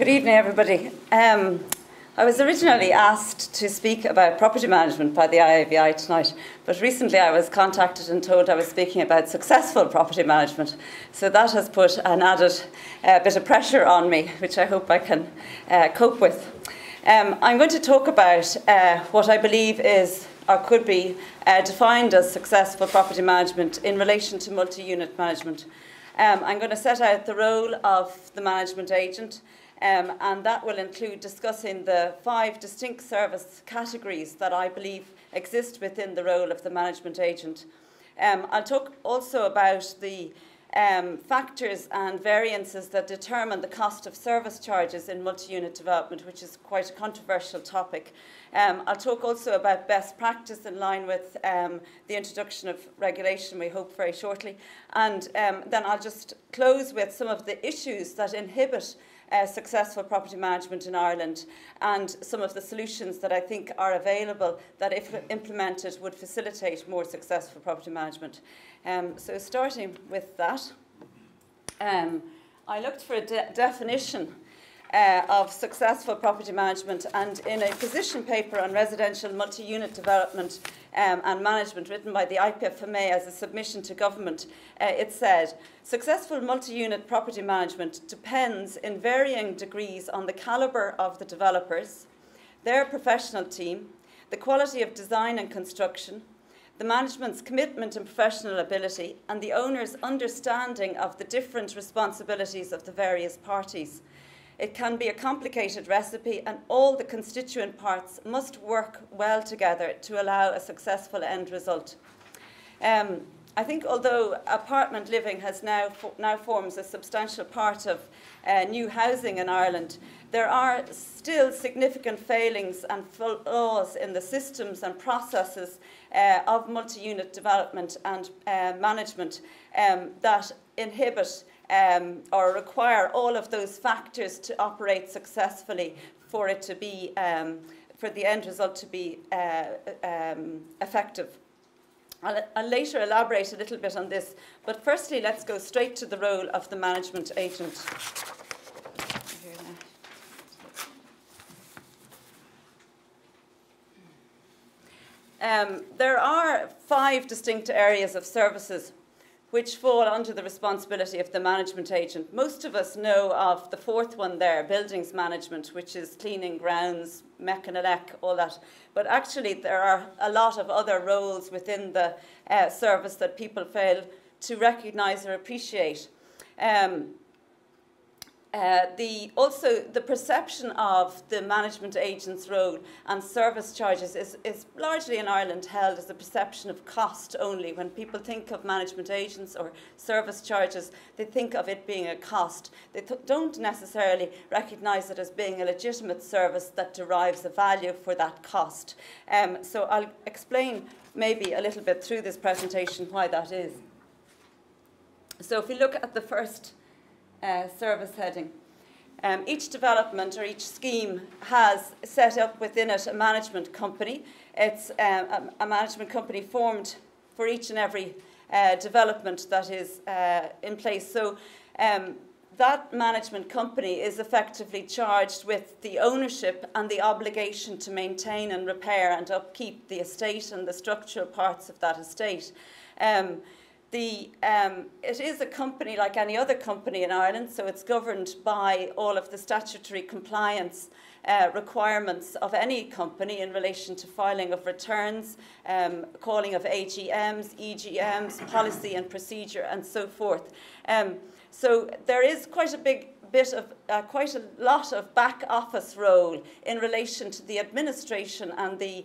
Good evening, everybody. I was originally asked to speak about property management by the IAVI tonight, but recently I was contacted and told I was speaking about successful property management. So that has put an added bit of pressure on me, which I hope I can cope with. I'm going to talk about what I believe is, or could be, defined as successful property management in relation to multi-unit management. I'm going to set out the role of the management agent, and that will include discussing the 5 distinct service categories that I believe exist within the role of the management agent. I'll talk also about the factors and variances that determine the cost of service charges in multi-unit development, which is quite a controversial topic. I'll talk also about best practice in line with the introduction of regulation, we hope very shortly. And then I'll just close with some of the issues that inhibit successful property management in Ireland and some of the solutions that I think are available that, if implemented, would facilitate more successful property management. So starting with that, I looked for a definition of successful property management, and in a position paper on residential multi-unit development and management written by the IPFMA as a submission to government, it said, successful multi-unit property management depends in varying degrees on the calibre of the developers, their professional team, the quality of design and construction, the management's commitment and professional ability, and the owner's understanding of the different responsibilities of the various parties. It can be a complicated recipe, and all the constituent parts must work well together to allow a successful end result. I think although apartment living has now forms a substantial part of new housing in Ireland, there are still significant failings and flaws in the systems and processes of multi-unit development and management that inhibit or require all of those factors to operate successfully for it to be, for the end result to be effective. I'll later elaborate a little bit on this, but firstly let's go straight to the role of the management agent. There are 5 distinct areas of services which fall under the responsibility of the management agent. Most of us know of the 4th one there, buildings management, which is cleaning grounds, mechanelec, all that. But actually there are a lot of other roles within the service that people fail to recognise or appreciate. Also, the perception of the management agent's role and service charges is largely in Ireland held as a perception of cost only. When people think of management agents or service charges, they think of it being a cost. They don't necessarily recognise it as being a legitimate service that derives a value for that cost. So I'll explain maybe a little bit through this presentation why that is. So if we look at the first service heading. Each development or each scheme has set up within it a management company. It's a management company formed for each and every development that is in place. So that management company is effectively charged with the ownership and the obligation to maintain and repair and upkeep the estate and the structural parts of that estate. It is a company like any other company in Ireland, so it's governed by all of the statutory compliance requirements of any company in relation to filing of returns, calling of AGMs, EGMs, policy and procedure, and so forth. So there is quite a lot of back office role in relation to the administration and the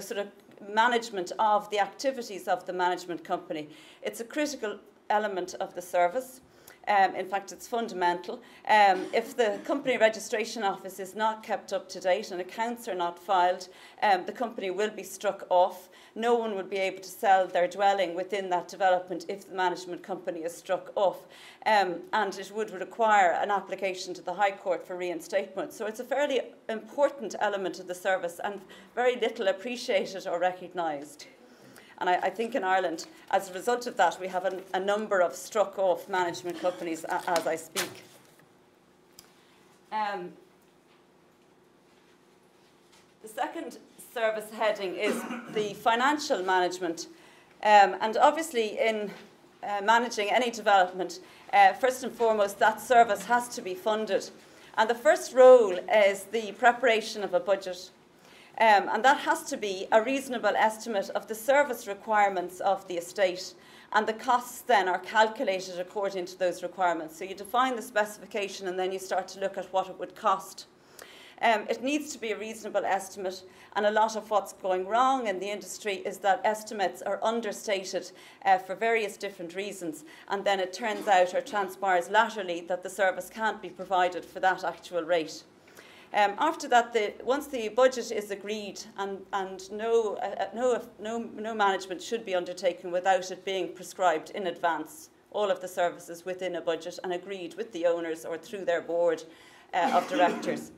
sort of management of the activities of the management company. It's a critical element of the service. In fact, it's fundamental. If the company registration office is not kept up to date and accounts are not filed, the company will be struck off. No one would be able to sell their dwelling within that development if the management company is struck off. And it would require an application to the High Court for reinstatement. So it's a fairly important element of the service and very little appreciated or recognised. And I think in Ireland, as a result of that, we have a number of struck-off management companies as I speak. The second service heading is the financial management. And obviously in managing any development, first and foremost, that service has to be funded. And the first role is the preparation of a budget. And that has to be a reasonable estimate of the service requirements of the estate. And the costs then are calculated according to those requirements. So you define the specification and then you start to look at what it would cost. It needs to be a reasonable estimate, and a lot of what's going wrong in the industry is that estimates are understated for various different reasons, and then it turns out or transpires laterally that the service can't be provided for that actual rate. After that, once the budget is agreed, and no management should be undertaken without it being prescribed in advance, all of the services within a budget and agreed with the owners or through their board of directors.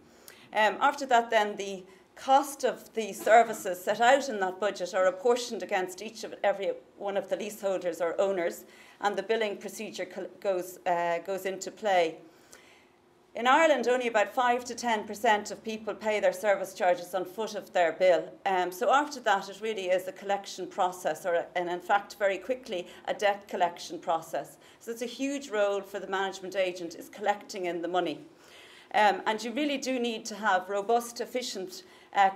After that, then, the cost of the services set out in that budget are apportioned against every one of the leaseholders or owners, and the billing procedure goes into play. In Ireland, only about 5 to 10% of people pay their service charges on foot of their bill. So after that, it really is a collection process, and in fact, very quickly, a debt collection process. So it's a huge role for the management agent, is collecting in the money. And you really do need to have robust, efficient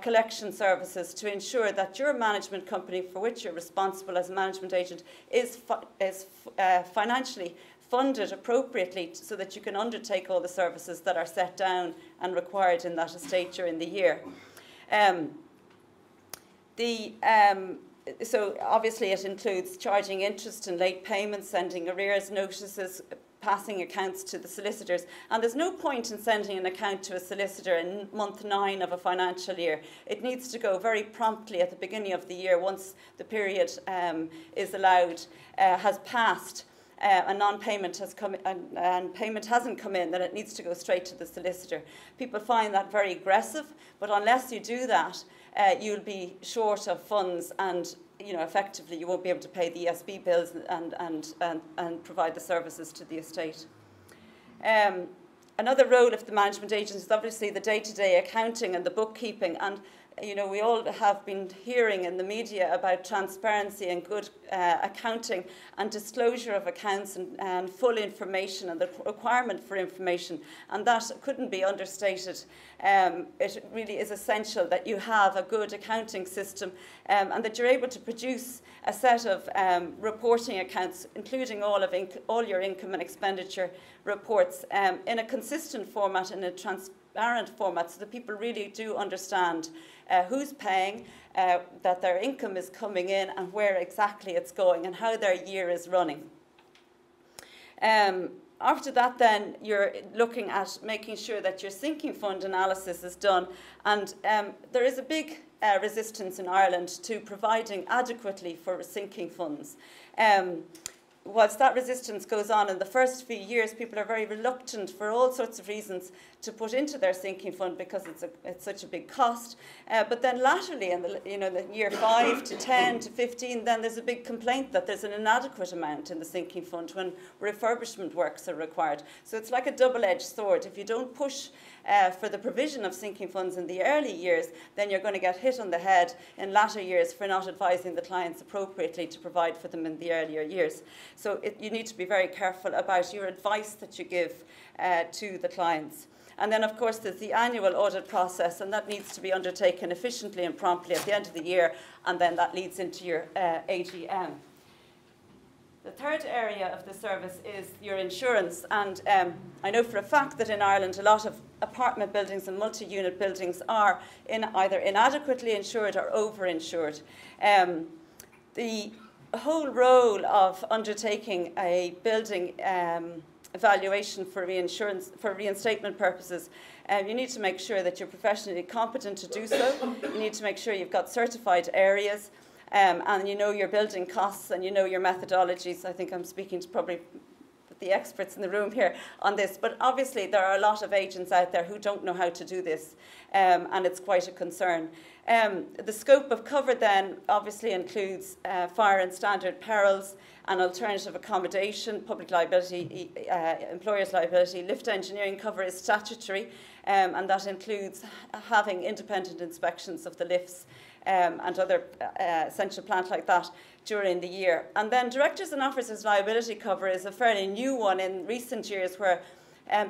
collection services to ensure that your management company, for which you're responsible as a management agent, is financially funded appropriately so that you can undertake all the services that are set down and required in that estate during the year. So obviously it includes charging interest and late payments, sending arrears notices, passing accounts to the solicitors. And there's no point in sending an account to a solicitor in month 9 of a financial year. It needs to go very promptly at the beginning of the year once the period is allowed, has passed. And non-payment has come and payment hasn't come in, then it needs to go straight to the solicitor. People find that very aggressive, but unless you do that, you'll be short of funds, and effectively you won't be able to pay the ESB bills and provide the services to the estate. Another role of the management agent is obviously the day-to-day accounting and the bookkeeping. And we all have been hearing in the media about transparency and good accounting and disclosure of accounts and full information and the requirement for information. And that couldn't be understated. It really is essential that you have a good accounting system and that you're able to produce a set of reporting accounts, including all your income and expenditure reports in a consistent format, in a transparent format, so that people really do understand who's paying, that their income is coming in and where exactly it's going and how their year is running. After that, then, you're looking at making sure that your sinking fund analysis is done. And there is a big resistance in Ireland to providing adequately for sinking funds. Whilst that resistance goes on in the first few years, people are very reluctant for all sorts of reasons to put into their sinking fund because it's such a big cost. But then latterly, in the year 5 to 10 to 15, then there's a big complaint that there's an inadequate amount in the sinking fund when refurbishment works are required. So it's like a double-edged sword. If you don't push for the provision of sinking funds in the early years, then you're going to get hit on the head in latter years for not advising the clients appropriately to provide for them in the earlier years. So you need to be very careful about your advice that you give to the clients. And then, of course, there's the annual audit process, and that needs to be undertaken efficiently and promptly at the end of the year, and then that leads into your AGM. The third area of the service is your insurance, and I know for a fact that in Ireland a lot of apartment buildings and multi-unit buildings are either inadequately insured or over-insured. The whole role of undertaking a building evaluation for reinstatement purposes, you need to make sure that you're professionally competent to do so. You need to make sure you've got certified areas, and you know your building costs and you know your methodologies. I think I'm speaking to probably the experts in the room here on this, but obviously there are a lot of agents out there who don't know how to do this, and it's quite a concern. The scope of cover then obviously includes fire and standard perils and alternative accommodation, public liability, employer's liability. Lift engineering cover is statutory, and that includes having independent inspections of the lifts and other essential plant like that during the year. And then directors and officers liability cover is a fairly new one in recent years, where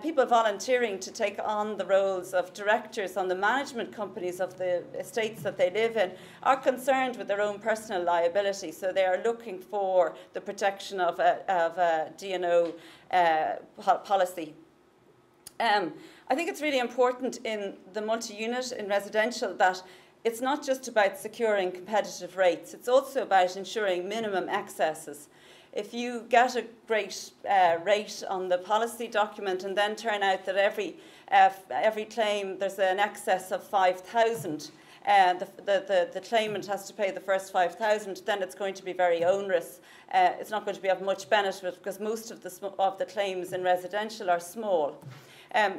people volunteering to take on the roles of directors on the management companies of the estates that they live in are concerned with their own personal liability. So they are looking for the protection of a D&O policy. I think it's really important in the multi-unit, in residential, that it's not just about securing competitive rates, it's also about ensuring minimum excesses. If you get a great rate on the policy document and then turn out that every claim there's an excess of 5,000, the claimant has to pay the first 5,000, then it's going to be very onerous. It's not going to be of much benefit, because most of the claims in residential are small.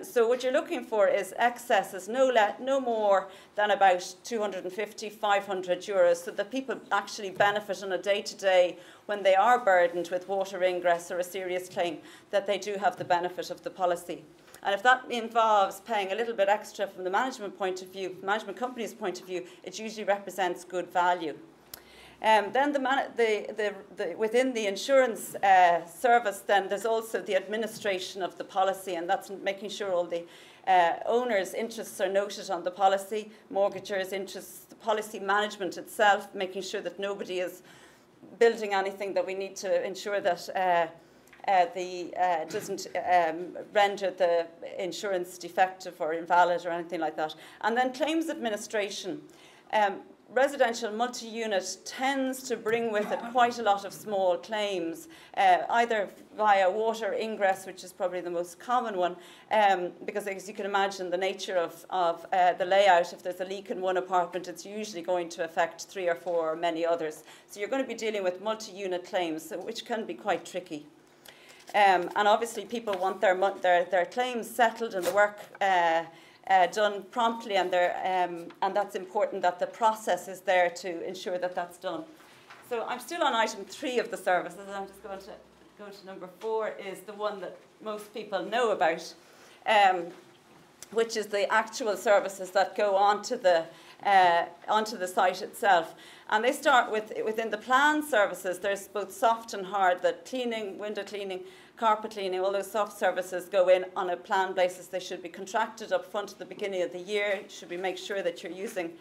So what you're looking for is excesses no more than about 250, 500 euros, so that people actually benefit on a day-to-day when they are burdened with water ingress or a serious claim, that they do have the benefit of the policy. And if that involves paying a little bit extra from the management point of view, management company's point of view, it usually represents good value. Then within the insurance service, then there's also the administration of the policy, and that's making sure all the owners' interests are noted on the policy, mortgagers' interests, the policy management itself, making sure that nobody is building anything that we need to ensure that doesn't render the insurance defective or invalid or anything like that. And then claims administration. Residential multi-unit tends to bring with it quite a lot of small claims, either via water ingress, which is probably the most common one, because as you can imagine, the nature of the layout, if there's a leak in one apartment, it's usually going to affect 3 or 4 or many others. So you're going to be dealing with multi-unit claims, which can be quite tricky. And obviously people want their claims settled and the work done promptly, and that's important that the process is there to ensure that that's done. So I'm still on item 3 of the services, and I'm just going to go to number 4, is the one that most people know about, which is the actual services that go onto the site itself. And they start within the planned services. There's both soft and hard. The cleaning, window cleaning, carpet cleaning, all those soft services go in on a planned basis. They should be contracted up front at the beginning of the year. You should make sure that you're using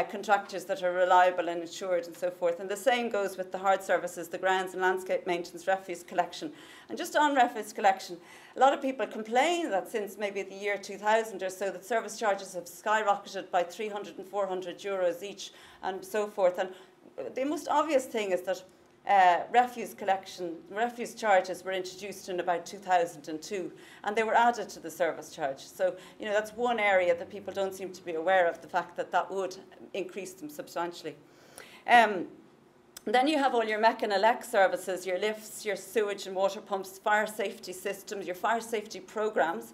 contractors that are reliable and insured and so forth. And the same goes with the hard services, the grounds and landscape maintenance, refuse collection. And just on refuse collection, a lot of people complain that since maybe the year 2000 or so, that service charges have skyrocketed by 300 and 400 euros each and so forth. And the most obvious thing is that refuse charges were introduced in about 2002, and they were added to the service charge. So, you know, that's one area that people don't seem to be aware of, the fact that that would increase them substantially. Then you have all your mech and elect services, your lifts, your sewage and water pumps, fire safety systems, your fire safety programs,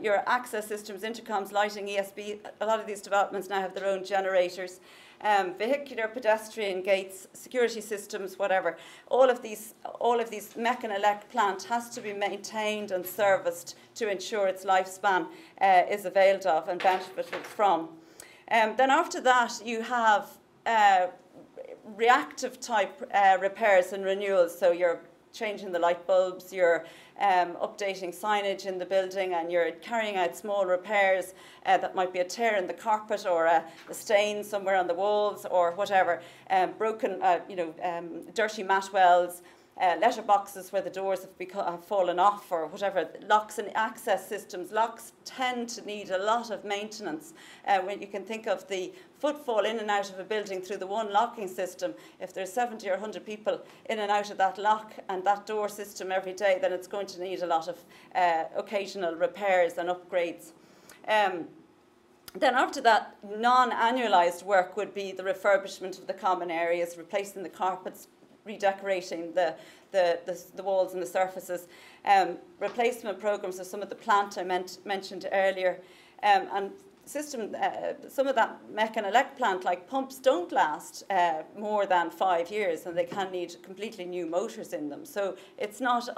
your access systems, intercoms, lighting, ESB. A lot of these developments now have their own generators. Vehicular, pedestrian gates, security systems, whatever. All of these mech and elect plant has to be maintained and serviced to ensure its lifespan is availed of and benefited from. Then after that, you have reactive type repairs and renewals. So you're changing the light bulbs, you're updating signage in the building, and you're carrying out small repairs that might be a tear in the carpet or a stain somewhere on the walls or whatever, broken, dirty mat wells, letter boxes where the doors have fallen off or whatever, locks and access systems. Locks tend to need a lot of maintenance. When you can think of the footfall in and out of a building through the one locking system, if there's 70 or 100 people in and out of that lock and that door system every day, then it's going to need a lot of occasional repairs and upgrades. Then after that, non-annualised work would be the refurbishment of the common areas, replacing the carpets, redecorating the the walls and the surfaces. Replacement programs of some of the plant I mentioned earlier, and some of that mech and elect plant, like pumps, don't last more than 5 years, and they can need completely new motors in them. So it's not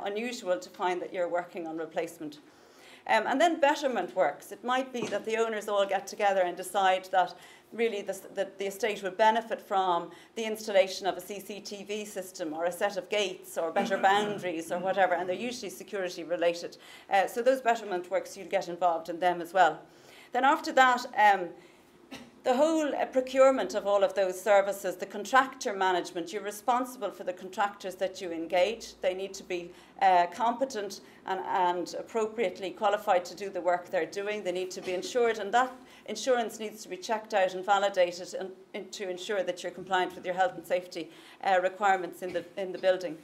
unusual to find that you're working on replacement. And then betterment works. It might be that the owners all get together and decide that really the estate would benefit from the installation of a CCTV system or a set of gates or better boundaries or whatever, and they're usually security related. So those betterment works, you'll get involved in them as well. Then after that, the whole procurement of all of those services, the contractor management, you're responsible for the contractors that you engage. They need to be competent and appropriately qualified to do the work they're doing. They need to be insured, and that insurance needs to be checked out and validated to ensure that you're compliant with your health and safety requirements in the building.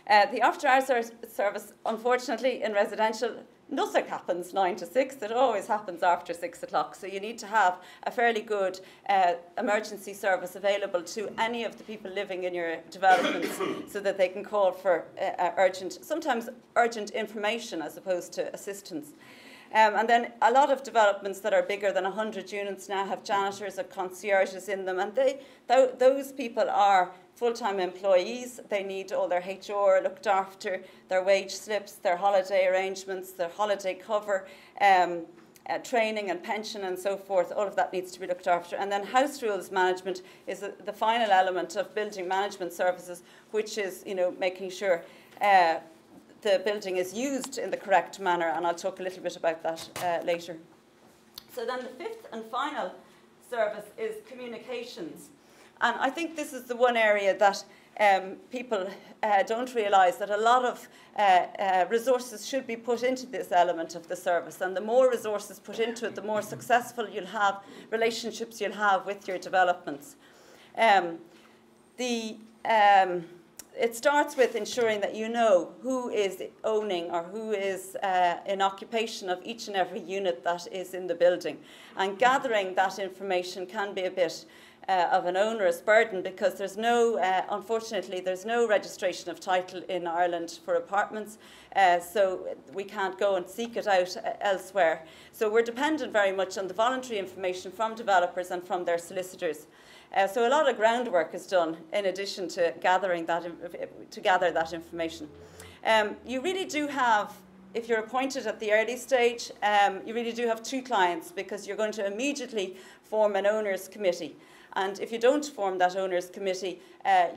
The after-hours service, unfortunately, in residential, nothing happens 9 to 6. It always happens after 6 o'clock. So you need to have a fairly good emergency service available to any of the people living in your developments so that they can call for sometimes urgent information as opposed to assistance. And then a lot of developments that are bigger than 100 units now have janitors or concierges in them, and those people are full-time employees. They need all their HR looked after, their wage slips, their holiday arrangements, their holiday cover, training and pension and so forth. All of that needs to be looked after. And then house rules management is the final element of building management services, which is, making sure the building is used in the correct manner, and I'll talk a little bit about that later. So then the fifth and final service is communications. And I think this is the one area that people don't realise, that a lot of resources should be put into this element of the service. And the more resources put into it, the more successful you'll have, relationships you'll have with your developments. It starts with ensuring that you know who is owning or who is in occupation of each and every unit that is in the building. And gathering that information can be a bit of an onerous burden, because there's no, unfortunately, there's no registration of title in Ireland for apartments, so we can't go and seek it out elsewhere. So we're dependent very much on the voluntary information from developers and from their solicitors. So a lot of groundwork is done in addition to gather that information. You really do have, if you're appointed at the early stage, you really do have two clients, because you're going to immediately form an owners committee. And if you don't form that owners committee,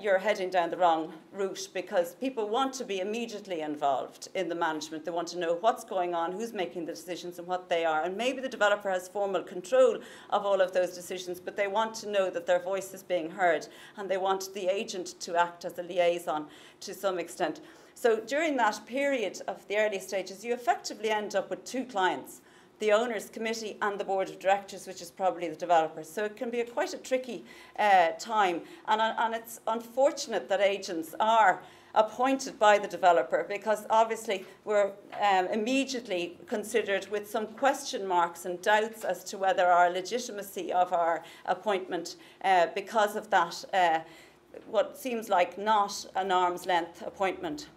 you're heading down the wrong route, because people want to be immediately involved in the management. They want to know what's going on, who's making the decisions and what they are. And maybe the developer has formal control of all of those decisions, but they want to know that their voice is being heard, and they want the agent to act as a liaison to some extent. So during that period of the early stages, you effectively end up with two clients: the owners committee and the board of directors, which is probably the developer. So it can be quite a tricky time, and it's unfortunate that agents are appointed by the developer, because obviously we're immediately considered with some question marks and doubts as to whether our legitimacy of our appointment, because of that what seems like not an arm's length appointment.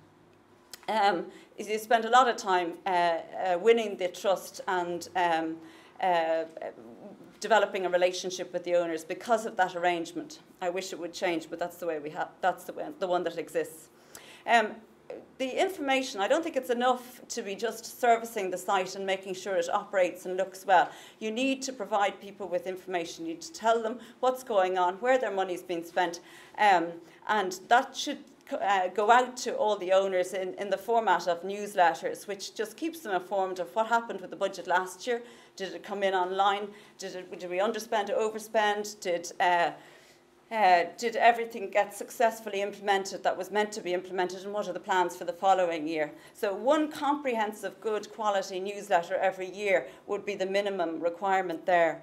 You spend a lot of time winning the trust and developing a relationship with the owners because of that arrangement. I wish it would change, but that's the way we have. That's the one that exists. The information, I don't think it's enough to be just servicing the site and making sure it operates and looks well. You need to provide people with information. You need to tell them what's going on, where their money's been spent, and that should go out to all the owners in the format of newsletters, which just keeps them informed of what happened with the budget last year. Did it come in online? Did we underspend or overspend? Did everything get successfully implemented that was meant to be implemented, and what are the plans for the following year? So one comprehensive, good quality newsletter every year would be the minimum requirement there.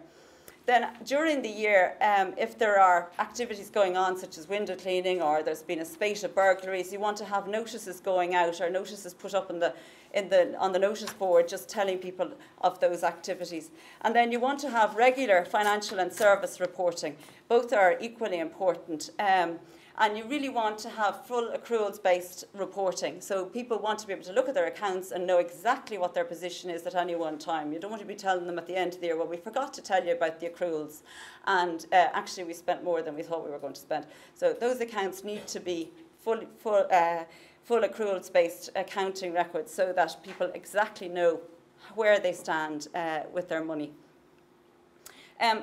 Then during the year, if there are activities going on such as window cleaning, or there's been a spate of burglaries, you want to have notices going out, or notices put up on the notice board just telling people of those activities. And then you want to have regular financial and service reporting. Both are equally important. And you really want to have full accruals-based reporting. So people want to be able to look at their accounts and know exactly what their position is at any one time. You don't want to be telling them at the end of the year, well, we forgot to tell you about the accruals, and actually we spent more than we thought we were going to spend. So those accounts need to be full accruals-based accounting records so that people exactly know where they stand with their money.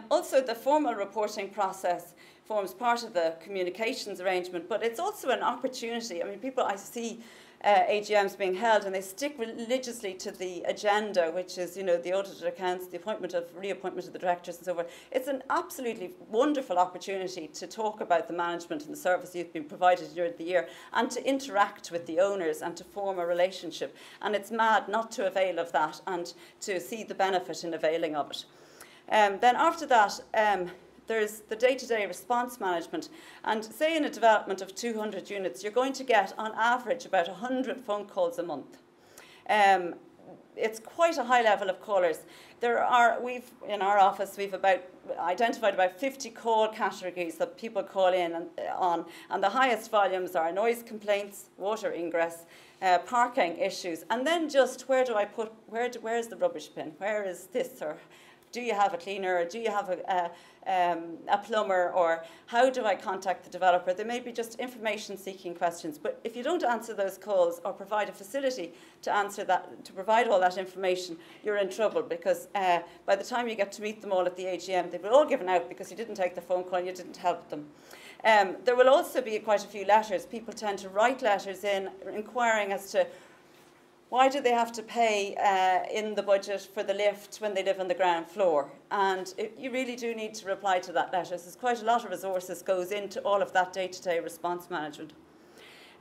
Also, the formal reporting process forms part of the communications arrangement, but it's also an opportunity. I mean, I see AGMs being held and they stick religiously to the agenda, which is, the audited accounts, the reappointment of the directors and so forth. It's an absolutely wonderful opportunity to talk about the management and the service you've been provided during the year and to interact with the owners and to form a relationship. And it's mad not to avail of that and to see the benefit in availing of it. Then after that, there's the day-to-day response management. And say in a development of 200 units, you're going to get, on average, about 100 phone calls a month. It's quite a high level of callers. In our office, we've identified about 50 call categories that people call in on. And the highest volumes are noise complaints, water ingress, parking issues. And then just where's the rubbish bin? Where is this? Or do you have a cleaner, or do you have a plumber, or how do I contact the developer? There may be just information-seeking questions, but if you don't answer those calls or provide a facility to provide all that information, you're in trouble, because by the time you get to meet them all at the AGM, they've all given out because you didn't take the phone call and you didn't help them. There will also be quite a few letters. People tend to write letters in inquiring as to why do they have to pay in the budget for the lift when they live on the ground floor? And you really do need to reply to that letter. There's quite a lot of resources goes into all of that day-to-day response management.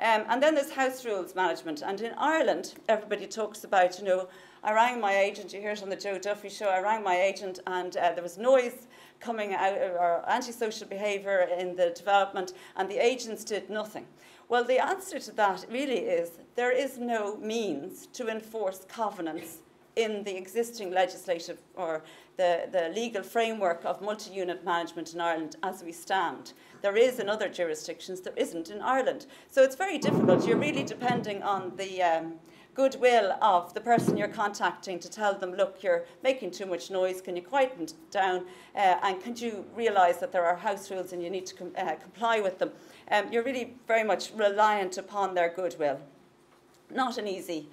And then there's house rules management. And in Ireland, everybody talks about, I rang my agent, you hear it on the Joe Duffy show, I rang my agent and there was noise coming out, or antisocial behaviour in the development, and the agents did nothing. Well, the answer to that really is there is no means to enforce covenants in the existing legislative or the legal framework of multi-unit management in Ireland as we stand. There is in other jurisdictions, there isn't in Ireland. So it's very difficult. You're really depending on the goodwill of the person you're contacting to tell them, look, you're making too much noise, can you quieten down, and can you realise that there are house rules and you need to comply with them. You're really very much reliant upon their goodwill. Not an easy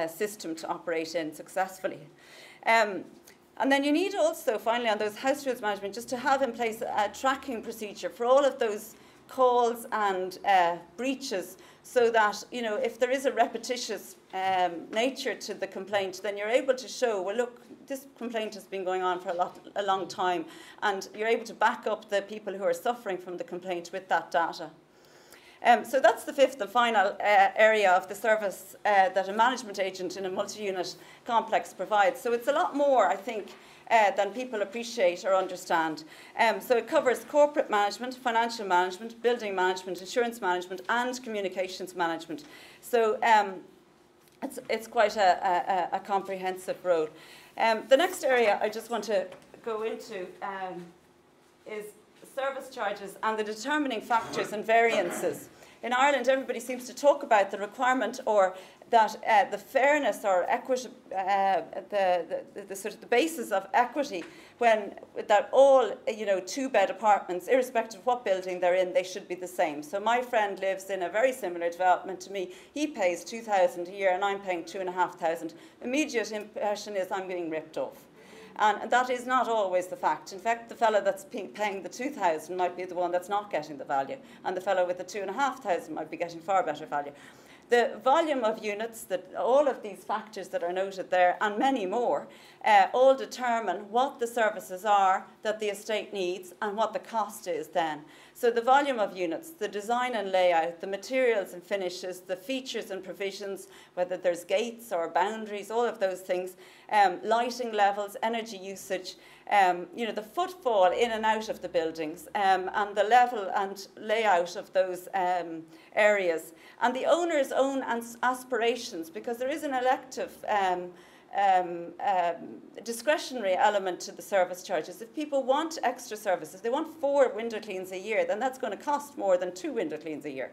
system to operate in successfully. And then you need also, finally, on those house rules management, just to have in place a tracking procedure for all of those calls and breaches, so that, if there is a repetitious nature to the complaint, then you're able to show, well, look, this complaint has been going on for a long time, and you're able to back up the people who are suffering from the complaint with that data. So that's the fifth and final area of the service that a management agent in a multi-unit complex provides. So it's a lot more, I think, than people appreciate or understand. So it covers corporate management, financial management, building management, insurance management, and communications management. So it's quite a comprehensive role. The next area I just want to go into is service charges and the determining factors and variances. In Ireland, everybody seems to talk about the requirement or that the fairness or equity, the sort of the basis of equity, when that all two-bed apartments, irrespective of what building they're in, they should be the same. So my friend lives in a very similar development to me. He pays $2,000 a year, and I'm paying $2,500. Immediate impression is I'm being ripped off. And that is not always the fact. In fact, the fellow that's paying the $2,000 might be the one that's not getting the value, and the fellow with the $2,500 might be getting far better value. The volume of units, all of these factors that are noted there, and many more, all determine what the services are that the estate needs and what the cost is then. So the volume of units, the design and layout, the materials and finishes, the features and provisions, whether there's gates or boundaries, all of those things, lighting levels, energy usage, the footfall in and out of the buildings, and the level and layout of those areas, and the owner's own aspirations, because there is an elective discretionary element to the service charges. If people want extra services, they want 4 window cleans a year, then that's going to cost more than 2 window cleans a year.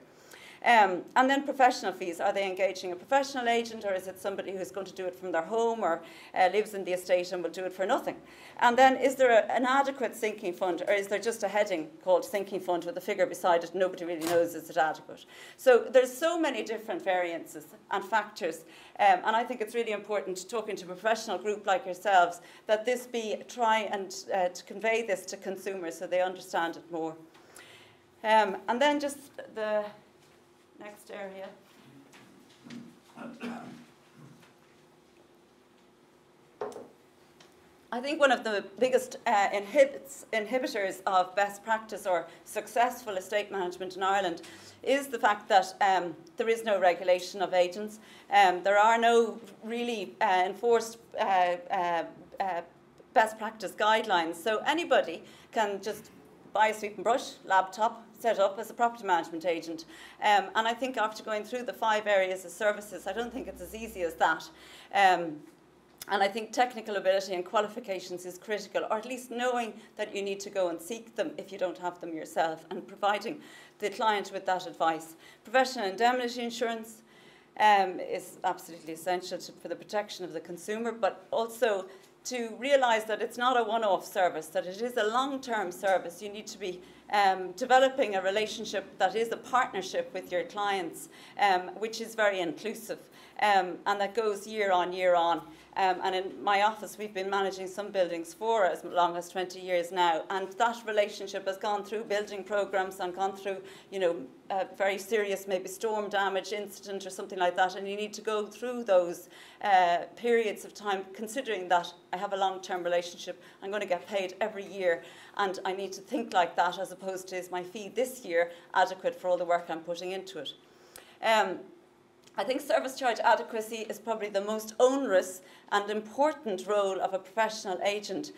And then professional fees. Are they engaging a professional agent, or is it somebody who's going to do it from their home or lives in the estate and will do it for nothing? And then is there an adequate sinking fund, or is there just a heading called sinking fund with a figure beside it? Nobody really knows is it adequate. So there's so many different variances and factors, and I think it's really important, talking to a professional group like yourselves, that this try and to convey this to consumers so they understand it more. And then just the next area. I think one of the biggest inhibitors of best practice or successful estate management in Ireland is the fact that there is no regulation of agents. There are no really enforced best practice guidelines. So anybody can just buy a sweep and brush, laptop, set up as a property management agent. And I think after going through the 5 areas of services, I don't think it's as easy as that. And I think technical ability and qualifications is critical, or at least knowing that you need to go and seek them if you don't have them yourself, and providing the client with that advice. Professional indemnity insurance is absolutely essential for the protection of the consumer, but also to realise that it's not a one-off service, that it is a long-term service. You need to be developing a relationship that is a partnership with your clients, which is very inclusive, and that goes year on year on. And in my office, we've been managing some buildings for as long as 20 years now, and that relationship has gone through building programmes and gone through, you know, a very serious maybe storm damage incident or something like that, and you need to go through those periods of time, considering that I have a long-term relationship, I'm going to get paid every year, and I need to think like that, as opposed to, is my fee this year adequate for all the work I'm putting into it? I think service charge adequacy is probably the most onerous and important role of a professional agent,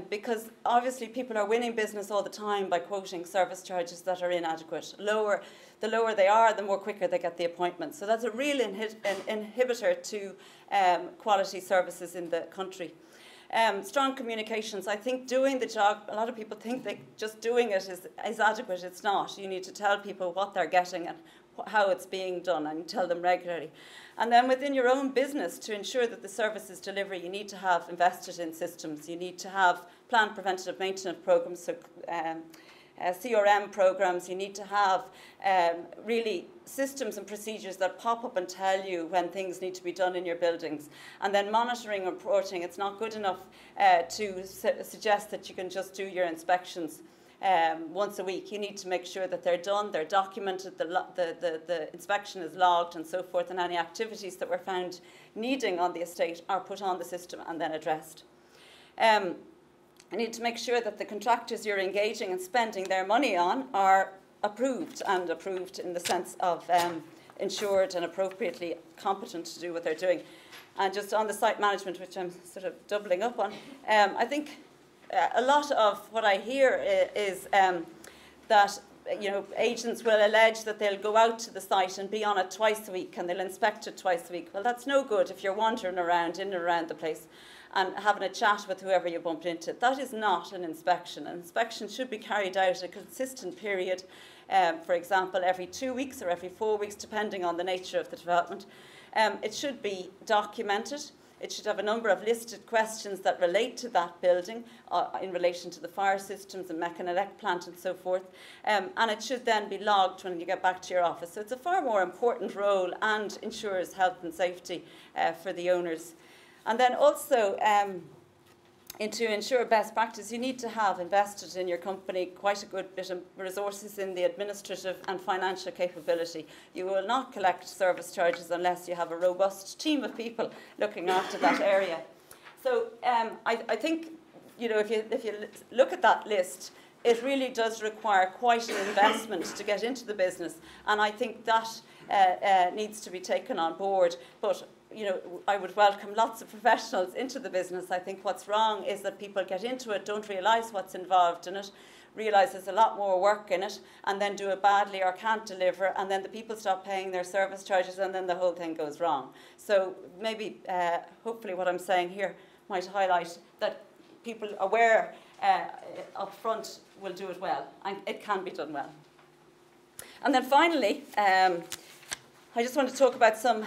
because obviously people are winning business all the time by quoting service charges that are inadequate. The lower they are, the more quicker they get the appointment. So that's a real inhibitor to quality services in the country. Strong communications. I think doing the job, a lot of people think that just doing it is adequate. It's not. You need to tell people what they're getting and how it's being done, and tell them regularly. And then within your own business, to ensure that the service is delivered, you need to have invested in systems. You need to have planned preventative maintenance programs, so CRM programs. You need to have really systems and procedures that pop up and tell you when things need to be done in your buildings. And then monitoring and reporting. It's not good enough to suggest that you can just do your inspections once a week. You need to make sure that they're done, they're documented, the inspection is logged and so forth, and any activities that were found needing on the estate are put on the system and then addressed. You need to make sure that the contractors you're engaging and spending their money on are approved, and approved in the sense of insured and appropriately competent to do what they're doing. And just on the site management, which I'm sort of doubling up on, I think a lot of what I hear is that, you know, agents will allege that they'll go out to the site and be on it twice a week, and they'll inspect it twice a week. Well, that's no good if you're wandering around in and around the place and having a chat with whoever you bumped into. That is not an inspection. An inspection should be carried out a consistent period, for example, every 2 weeks or every 4 weeks, depending on the nature of the development. It should be documented. It should have a number of listed questions that relate to that building in relation to the fire systems and mechanelect plant and so forth. And it should then be logged when you get back to your office. So it's a far more important role and ensures health and safety for the owners. And then also, to ensure best practice, you need to have invested in your company quite a good bit of resources in the administrative and financial capability. You will not collect service charges unless you have a robust team of people looking after that area. So I think, you know, if you look at that list, it really does require quite an investment to get into the business, and I think that needs to be taken on board. But you know, I would welcome lots of professionals into the business. I think what's wrong is that people get into it, don't realise what's involved in it, realise there's a lot more work in it, and then do it badly or can't deliver, and then the people stop paying their service charges, and then the whole thing goes wrong. So maybe, hopefully what I'm saying here might highlight that people aware up front will do it well, and it can be done well. And then finally, I just want to talk about some,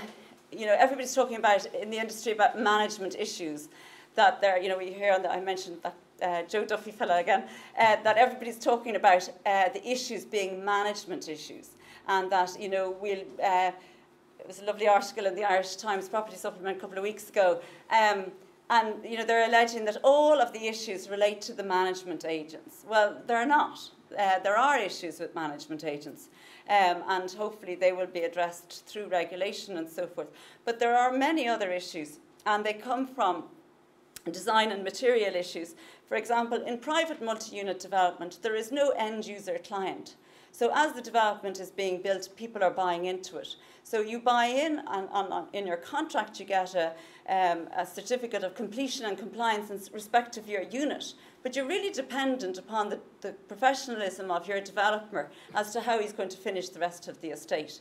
everybody's talking about in the industry about management issues that there, we hear on I mentioned that Joe Duffy fellow again, that everybody's talking about the issues being management issues, and that, it was a lovely article in the Irish Times Property Supplement a couple of weeks ago, and they're alleging that all of the issues relate to the management agents. Well, they're not. There are issues with management agents, and hopefully they will be addressed through regulation and so forth. But there are many other issues, and they come from design and material issues. For example, in private multi-unit development, there is no end-user client. So as the development is being built, people are buying into it. So you buy in, and in your contract you get a certificate of completion and compliance in respect of your unit. But you're really dependent upon the professionalism of your developer as to how he's going to finish the rest of the estate.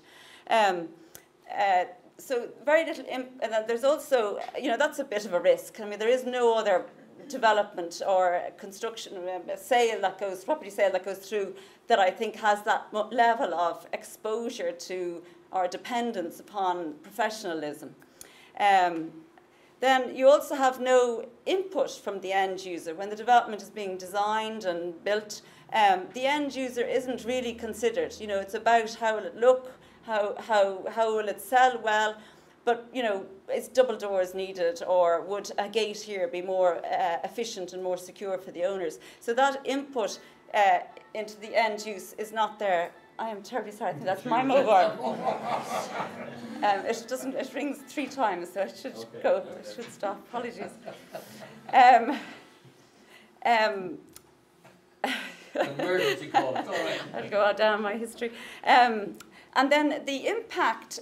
So very little, and then there's also, that's a bit of a risk. I mean, there is no other development or construction property sale that goes through that I think has that level of exposure to or dependence upon professionalism. Then you also have no input from the end user. When the development is being designed and built, the end user isn't really considered. It's about how will it look, how will it sell well, but, is double doors needed, or would a gate here be more efficient and more secure for the owners? So that input into the end use is not there. I am terribly sorry, I think that's my mobile. It rings 3 times, so it should go, it should stop. Apologies. Emergency call, it's all right. I'll go down my history. And then the impact,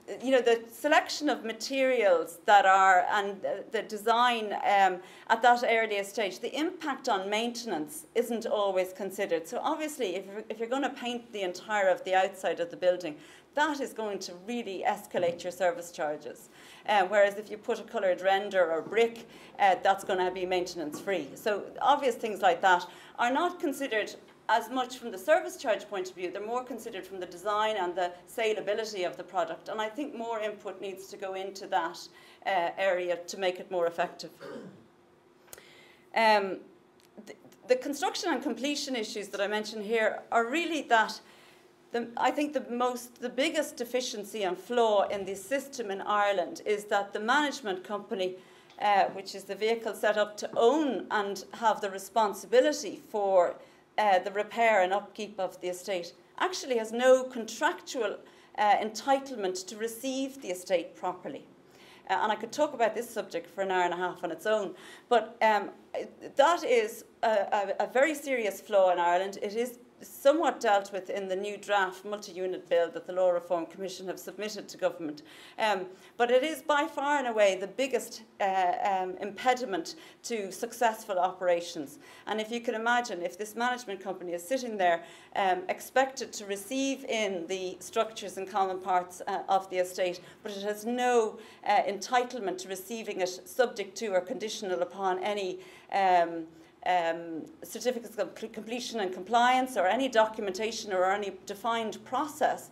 the selection of materials that are, and the design at that earlier stage, the impact on maintenance isn't always considered. So obviously, if you're going to paint the entire of the outside of the building, that is going to really escalate your service charges. Whereas if you put a coloured render or brick, that's going to be maintenance free. So obvious things like that are not considered as much from the service charge point of view. They're more considered from the design and the saleability of the product. And I think more input needs to go into that area to make it more effective. The construction and completion issues that I mentioned here are really that I think the biggest deficiency and flaw in the system in Ireland is that the management company, which is the vehicle set up to own and have the responsibility for the repair and upkeep of the estate, actually has no contractual entitlement to receive the estate properly. And I could talk about this subject for an hour and a half on its own, but that is a very serious flaw in Ireland. It is somewhat dealt with in the new draft multi-unit bill that the Law Reform Commission have submitted to government. But it is by far and away the biggest impediment to successful operations. And if you can imagine, if this management company is sitting there expected to receive in the structures and common parts of the estate, but it has no entitlement to receiving it subject to or conditional upon any certificates of completion and compliance or any documentation or any defined process,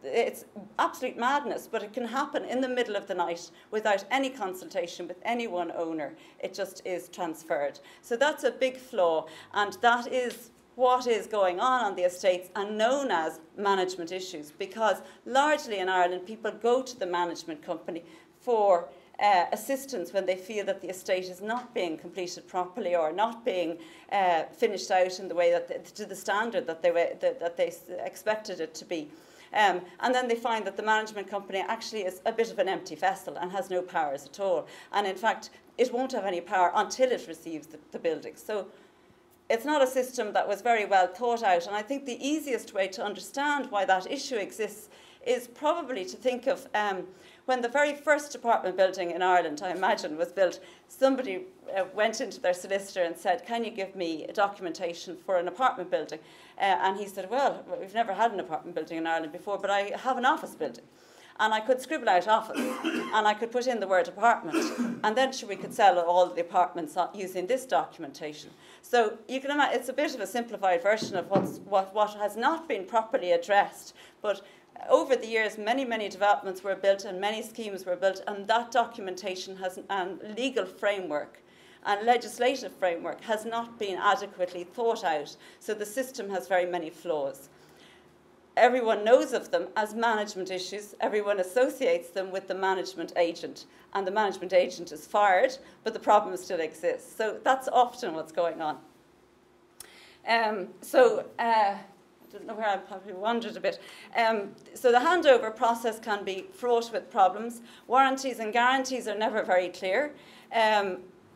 it's absolute madness, but it can happen in the middle of the night without any consultation with any one owner. It just is transferred. So that's a big flaw, and that is what is going on the estates and known as management issues, because largely in Ireland people go to the management company for assistance when they feel that the estate is not being completed properly or not being finished out in the way that to the standard that they expected it to be. And then they find that the management company actually is a bit of an empty vessel and has no powers at all. And in fact, it won't have any power until it receives the building. So it's not a system that was very well thought out. And I think the easiest way to understand why that issue exists is probably to think of when the very first apartment building in Ireland, I imagine, was built, somebody went into their solicitor and said, can you give me documentation for an apartment building? And he said, well, we've never had an apartment building in Ireland before, but I have an office building. And I could scribble out office, and I could put in the word apartment, and then we could sell all the apartments using this documentation. So you can imagine it's a bit of a simplified version of what has not been properly addressed. But over the years, many, many developments were built and many schemes were built, and that documentation and legal framework and legislative framework has not been adequately thought out. So the system has very many flaws. Everyone knows of them as management issues. Everyone associates them with the management agent. And the management agent is fired, but the problem still exists. So that's often what's going on. I don't know where I probably wandered a bit. So the handover process can be fraught with problems. Warranties and guarantees are never very clear.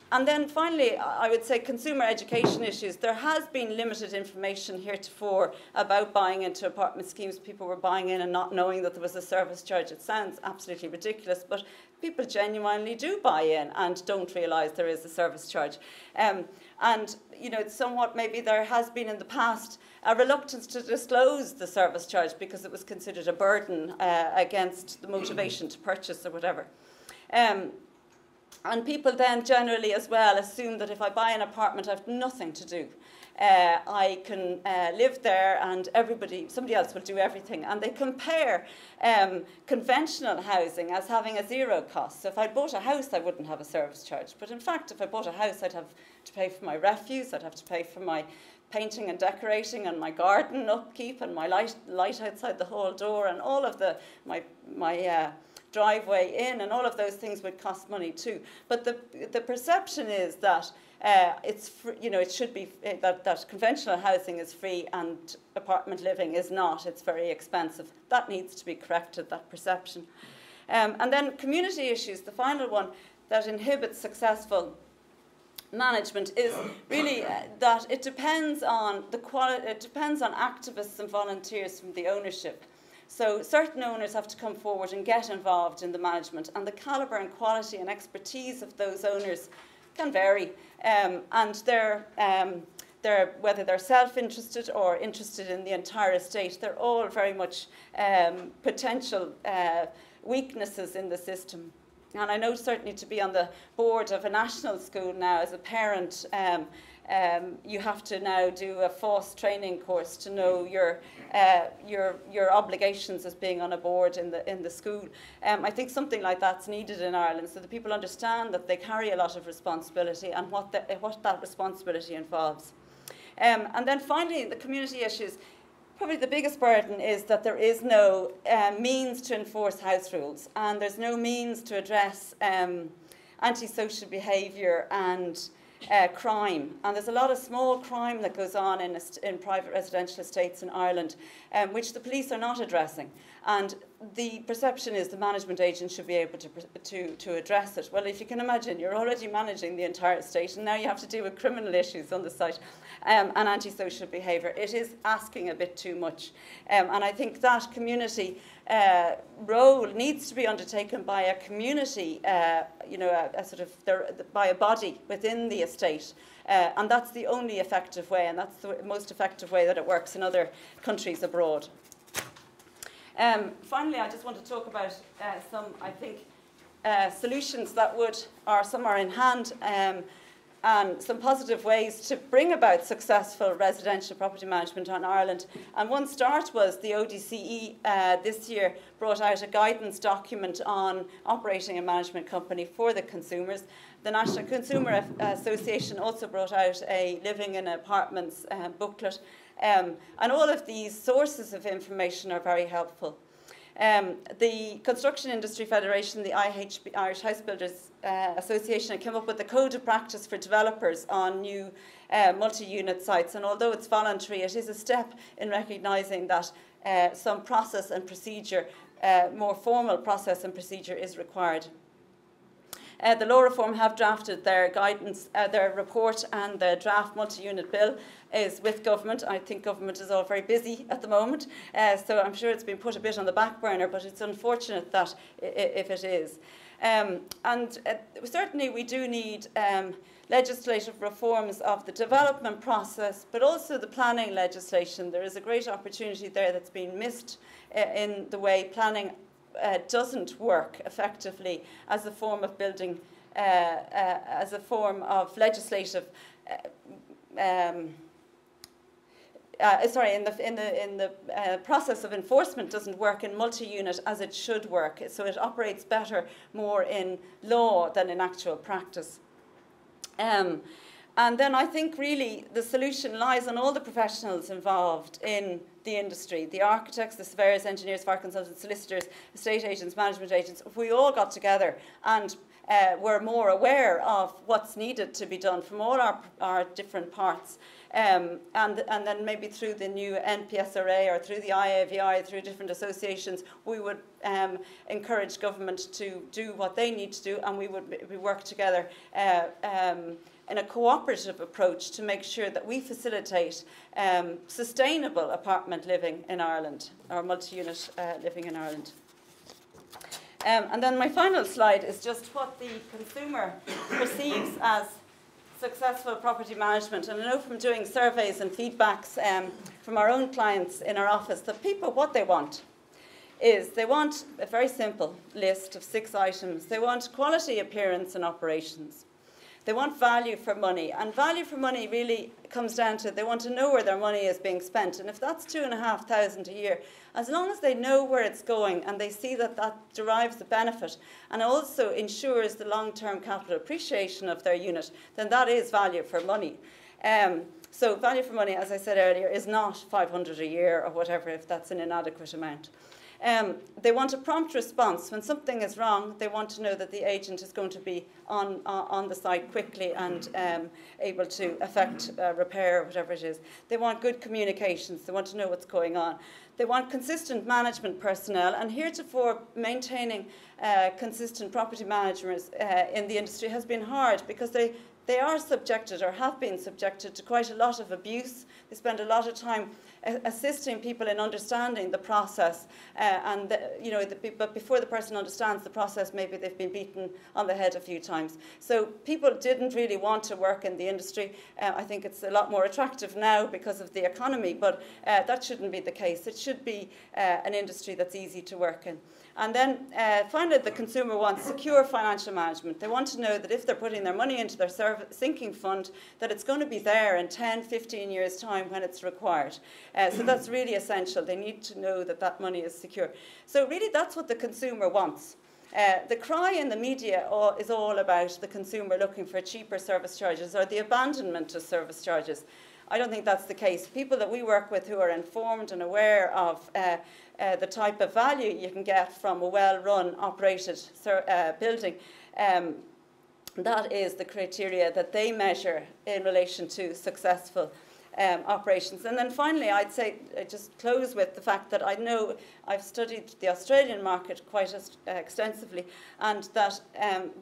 And then finally, I would say consumer education issues. There has been limited information heretofore about buying into apartment schemes. People were buying in and not knowing that there was a service charge. It sounds absolutely ridiculous, but people genuinely do buy in and don't realise there is a service charge. And, you know, somewhat maybe there has been in the past a reluctance to disclose the service charge because it was considered a burden against the motivation to purchase or whatever. And people then generally as well assume that if I buy an apartment, I have nothing to do. I can live there and somebody else will do everything. And they compare conventional housing as having a zero cost. So if I bought a house, I wouldn't have a service charge. But in fact, if I bought a house, I'd have to pay for my refuse, I'd have to pay for my painting and decorating and my garden upkeep and my light outside the hall door and all of my driveway in, and all of those things would cost money too. But the perception is that it's free, you know, it should be that conventional housing is free and apartment living is not. It's very expensive. That needs to be corrected, that perception. And then community issues, the final one that inhibits successful management is really that it depends on the quality. It depends on activists and volunteers from the ownership. So certain owners have to come forward and get involved in the management, and the calibre and quality and expertise of those owners can vary. And whether they're self-interested or interested in the entire estate, they're all very much potential weaknesses in the system. And I know certainly to be on the board of a national school now as a parent, you have to now do a FOSS training course to know your obligations as being on a board in the school. I think something like that's needed in Ireland so that people understand that they carry a lot of responsibility and what that responsibility involves. And then finally, the community issues. Probably the biggest burden is that there is no means to enforce house rules, and there's no means to address antisocial behaviour and crime. And there's a lot of small crime that goes on in private residential estates in Ireland, which the police are not addressing. And the perception is the management agent should be able to address it. Well, if you can imagine, you're already managing the entire estate, and now you have to deal with criminal issues on the site and antisocial behaviour. It is asking a bit too much. And I think that community role needs to be undertaken by a community, by a body within the estate. And that's the only effective way, and that's the most effective way that it works in other countries abroad. Finally, I just want to talk about some, I think, solutions that some are in hand, and some positive ways to bring about successful residential property management in Ireland. And one start was the ODCE this year brought out a guidance document on operating a management company for the consumers. The National Consumer Association also brought out a Living in Apartments booklet. And all of these sources of information are very helpful. The Construction Industry Federation, the IHB, Irish House Builders Association, came up with a code of practice for developers on new multi-unit sites. And although it's voluntary, it is a step in recognising that some process and procedure, more formal process and procedure is required. The Law Reform have drafted their guidance, their report, and the draft multi-unit bill is with government. I think government is all very busy at the moment, so I'm sure it's been put a bit on the back burner, but it's unfortunate that if it is. Certainly we do need legislative reforms of the development process, but also the planning legislation. There is a great opportunity there that's been missed in the way planning doesn't work effectively as a form of building, as a form of legislative. In the process of enforcement doesn't work in multi-unit as it should work. So it operates better more in law than in actual practice. And then I think really the solution lies on all the professionals involved in the industry, the architects, the surveyors, engineers, fire consultants, solicitors, estate agents, management agents. If we all got together and were more aware of what's needed to be done from all our different parts, and then maybe through the new NPSRA or through the IAVI, through different associations, we would encourage government to do what they need to do, and we work together in a cooperative approach to make sure that we facilitate sustainable apartment living in Ireland, or multi-unit living in Ireland. And then my final slide is just what the consumer perceives as successful property management. And I know from doing surveys and feedbacks from our own clients in our office that people, what they want is they want a very simple list of 6 items. They want quality, appearance and operations. They want value for money, and value for money really comes down to they want to know where their money is being spent. And if that's $2,500 a year, as long as they know where it's going and they see that that derives the benefit and also ensures the long-term capital appreciation of their unit, then that is value for money. So value for money, as I said earlier, is not $500 a year or whatever if that's an inadequate amount. They want a prompt response. When something is wrong, they want to know that the agent is going to be on the site quickly and able to effect repair or whatever it is. They want good communications. They want to know what's going on. They want consistent management personnel, and heretofore maintaining consistent property managers in the industry has been hard because they are subjected or have been subjected to quite a lot of abuse. They spend a lot of time assisting people in understanding the process, but before the person understands the process, maybe they've been beaten on the head a few times. So people didn't really want to work in the industry. I think it's a lot more attractive now because of the economy, but that shouldn't be the case. It should be an industry that's easy to work in. And then finally, the consumer wants secure financial management. They want to know that if they're putting their money into their sinking fund, that it's going to be there in 10, 15 years' time when it's required. So that's really essential. They need to know that that money is secure. So really, that's what the consumer wants. The cry in the media is all about the consumer looking for cheaper service charges or the abandonment of service charges. I don't think that's the case. People that we work with who are informed and aware of the type of value you can get from a well-run, operated building, that is the criteria that they measure in relation to successful operations. And then finally, I'd say, just close with the fact that I know I've studied the Australian market quite extensively, and that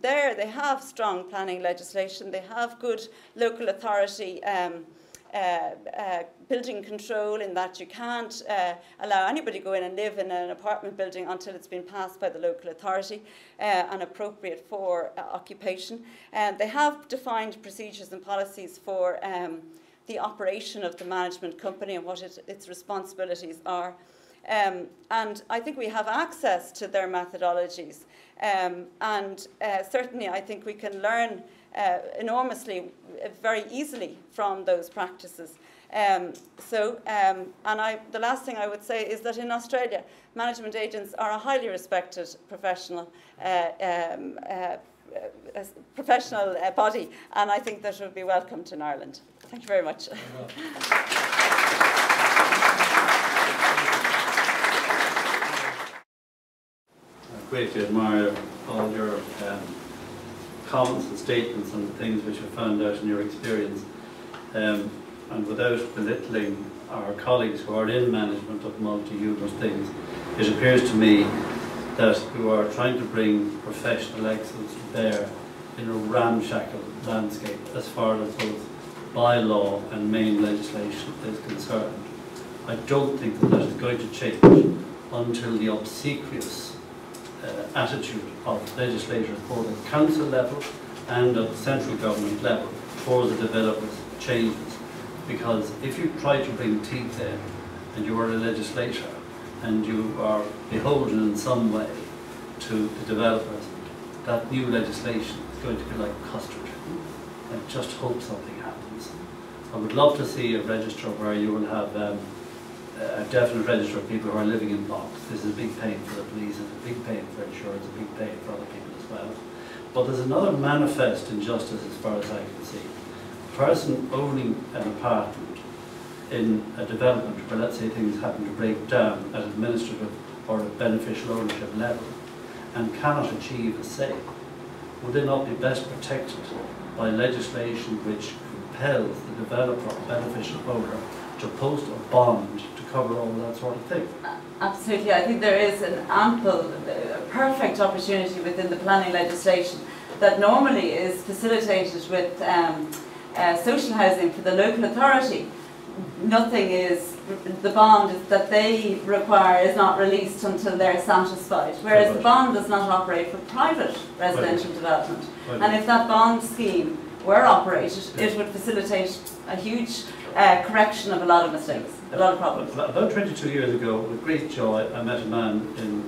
there they have strong planning legislation, they have good local authority building control, in that you can't allow anybody to go in and live in an apartment building until it's been passed by the local authority and appropriate for occupation. They have defined procedures and policies for the operation of the management company and what its responsibilities are. And I think we have access to their methodologies. Certainly I think we can learn enormously, very easily from those practices. The last thing I would say is that in Australia, management agents are a highly respected professional body, and I think that would be welcomed in Ireland. Thank you very much. Greatly admire all your comments and statements on the things which you found out in your experience. And without belittling our colleagues who are in management of multi-unit things, it appears to me that you are trying to bring professional excellence to bear in a ramshackle landscape as far as both bylaw and main legislation is concerned. I don't think that is going to change until the obsequious attitude of legislators both at council level and at the central government level for the developers changes. Because if you try to bring teeth in and you are a legislator and you are beholden in some way to the developers, that new legislation is going to be like custard. I just hope something happens. I would love to see a register where you will have a definite register of people who are living in blocks. This is a big pain for the police, it's a big pain for insurance, a big pain for other people as well. But there's another manifest injustice as far as I can see. A person owning an apartment in a development where, let's say, things happen to break down at administrative or a beneficial ownership level and cannot achieve a sale, would they not be best protected by legislation which compels the developer or beneficial owner to post a bond to cover all that sort of thing? Absolutely. I think there is an ample, perfect opportunity within the planning legislation that normally is facilitated with social housing for the local authority. Nothing is, the bond that they require is not released until they're satisfied, whereas the bond does not operate for private residential development. And if that bond scheme were operated, it would facilitate a huge correction of a lot of mistakes, a lot of problems. About 22 years ago, with great joy, I met a man in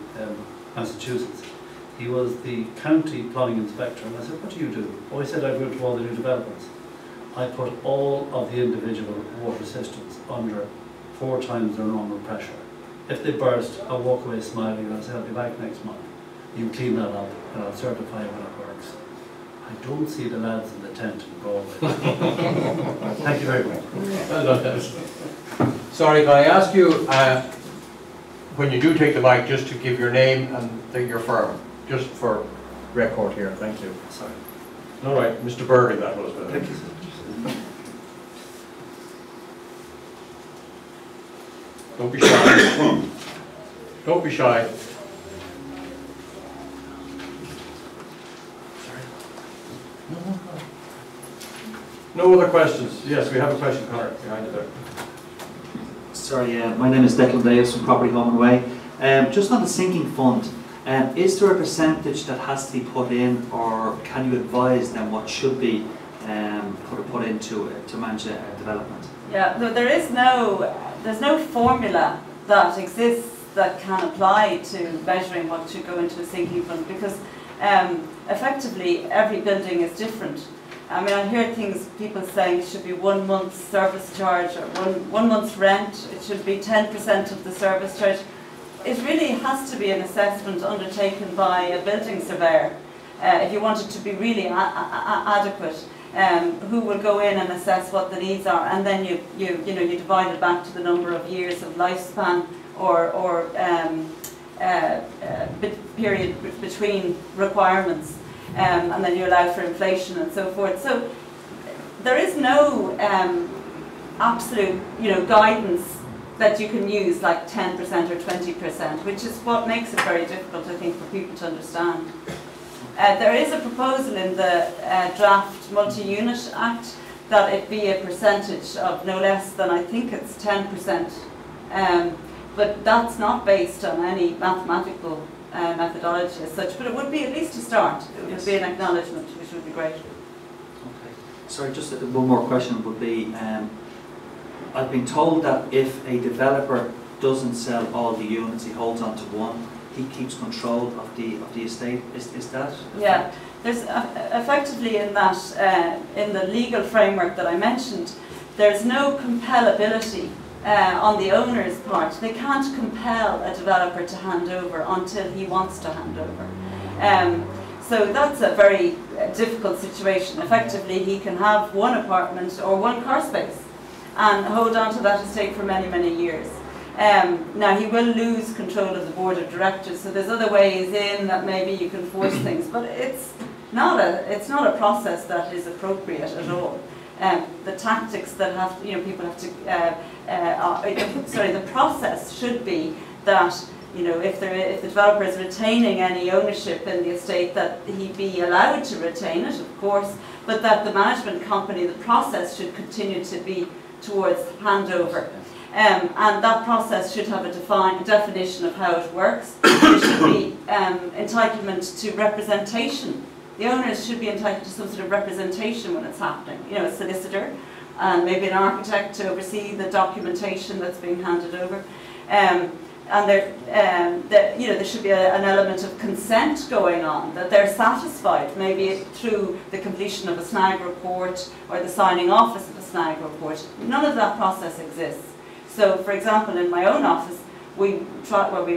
Massachusetts. He was the county plumbing inspector, and I said, "What do you do?" Oh, he said, "I go to all the new developments. I put all of the individual water systems under 4 times their normal pressure. If they burst, I'll walk away smiling and I'll say, I'll be back next month. You clean that up and I'll certify when it works." I don't see the lads in the tent in Galway. Thank you very much. Well done. Sorry, can I ask you, when you do take the mic, just to give your name and your firm, just for record here. Thank you. Sorry. All right, Mr. Burley, that was. Thank you, sir. Don't be shy. Don't be shy. No other questions? Yes, we have a question, Connor, behind you there. Sorry, my name is Declan Davis from Property Home and Away. Just on the sinking fund, is there a percentage that has to be put in, or can you advise them what should be put into to manage a development? Yeah, no, there's no formula that exists that can apply to measuring what should go into a sinking fund, because effectively every building is different. I mean, I hear people saying it should be 1 month's service charge or one month's rent, it should be 10% of the service charge. It really has to be an assessment undertaken by a building surveyor if you want it to be really adequate. Who will go in and assess what the needs are, and then you divide it back to the number of years of lifespan or period between requirements. And then you allow for inflation and so forth. So there is no absolute, guidance that you can use, like 10% or 20%, which is what makes it very difficult, I think, for people to understand. There is a proposal in the draft Multi-Unit Act that it be a percentage of no less than, I think it's 10%. But that's not based on any mathematical methodology as such, but it would be at least a start. It would be an acknowledgement, which would be great. Okay. Sorry, just one more question would be, I've been told that if a developer doesn't sell all the units, he holds on to one, he keeps control of the estate. Is that? Yeah, there's effectively in that, in the legal framework that I mentioned, there's no compellability on the owner's part. They can't compel a developer to hand over until he wants to hand over. So that's a very difficult situation. Effectively, he can have one apartment or one car space and hold on to that estate for many, many years. Now, he will lose control of the board of directors, so there's other ways in that maybe you can force things, but it's not a process that is appropriate at all. The tactics that people have to, the process should be that you know, if the developer is retaining any ownership in the estate, that he be allowed to retain it, of course, but that the management company, the process should continue to be towards handover. And that process should have a definition of how it works. There should be entitlement to representation. The owners should be entitled to some sort of representation when it's happening. You know, a solicitor and maybe an architect to oversee the documentation that's being handed over. And there should be an element of consent going on, that they're satisfied, maybe through the completion of a snag report or the signing off of a snag report. None of that process exists. So, for example, in my own office, we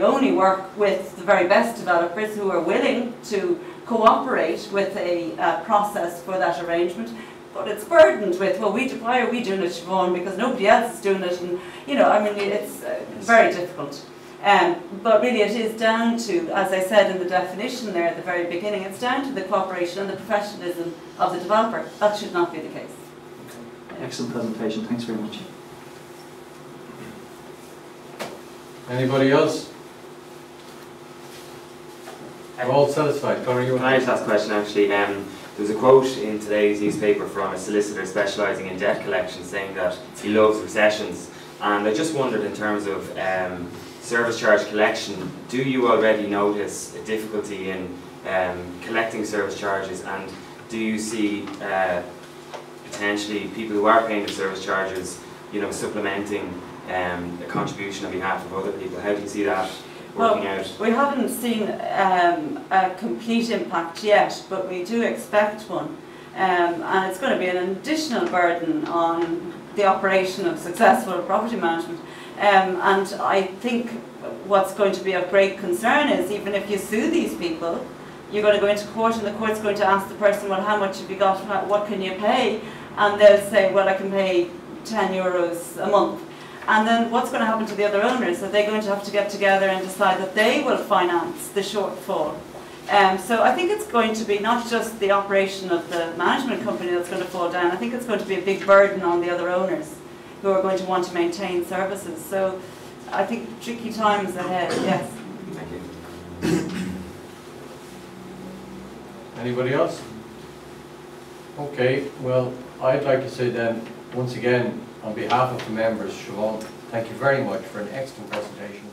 only work with the very best developers who are willing to cooperate with a process for that arrangement. But it's burdened with, well, why are we doing it, Siobhan, because nobody else is doing it, and, you know, I mean, it's very difficult. But really it is down to, as I said in the definition there at the very beginning, it's down to the cooperation and the professionalism of the developer. That should not be the case. Okay. Excellent presentation, thanks very much. Anybody else? We're all satisfied. Conor, you want Can I just ask a question actually? There's a quote in today's newspaper from a solicitor specialising in debt collection saying that he loves recessions, and I just wondered, in terms of service charge collection, do you already notice a difficulty in collecting service charges, and do you see potentially people who are paying the service charges, you know, supplementing a contribution on behalf of other people? How do you see that working out? We haven't seen a complete impact yet, but we do expect one, and it's going to be an additional burden on the operation of successful property management. And I think what's going to be of great concern is, even if you sue these people, you're going to go into court and the court's going to ask the person, well, how much have you got, what can you pay? And they'll say, well, I can pay €10 a month. And then what's going to happen to the other owners? Are they going to have to get together and decide that they will finance the shortfall? So I think it's going to be not just the operation of the management company that's going to fall down. I think it's going to be a big burden on the other owners who are going to want to maintain services. So I think tricky times ahead, yes. Thank you. Anybody else? Okay, well, I'd like to say then, once again, on behalf of the members, Siobhan, thank you very much for an excellent presentation.